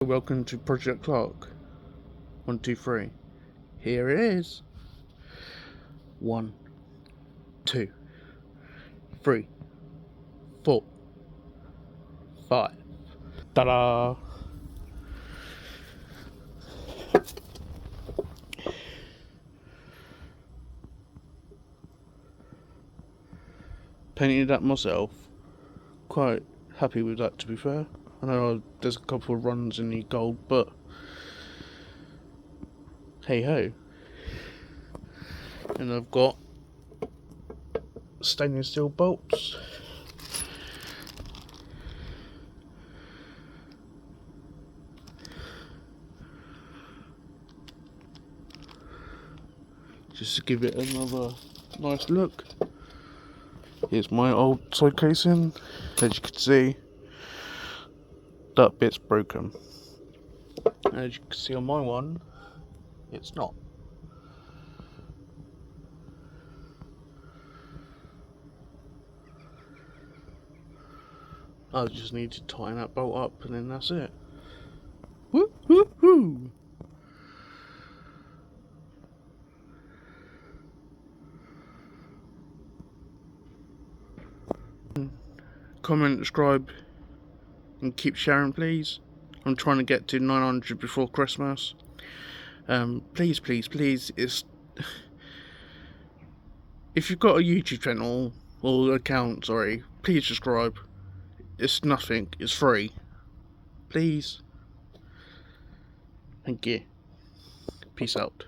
Welcome to Project Clark. 1, 2, 3. Here it is. 1, 2, 3, 4, 5. Ta-da! Painted that myself. Quite happy with that, to be fair. I know there's a couple of runs in the gold, but hey ho. And I've got stainless steel bolts. Just to give it another nice look. Here's my old side casing. As you can see, that bit's broken. As you can see on my one, it's not. I just need to tighten that bolt up and then that's it. Woo hoo hoo! Comment, subscribe, and keep sharing, please. I'm trying to get to 900 before Christmas. Please, please, please. If you've got a YouTube channel or account, sorry, please subscribe. It's nothing. It's free. Please. Thank you. Peace out.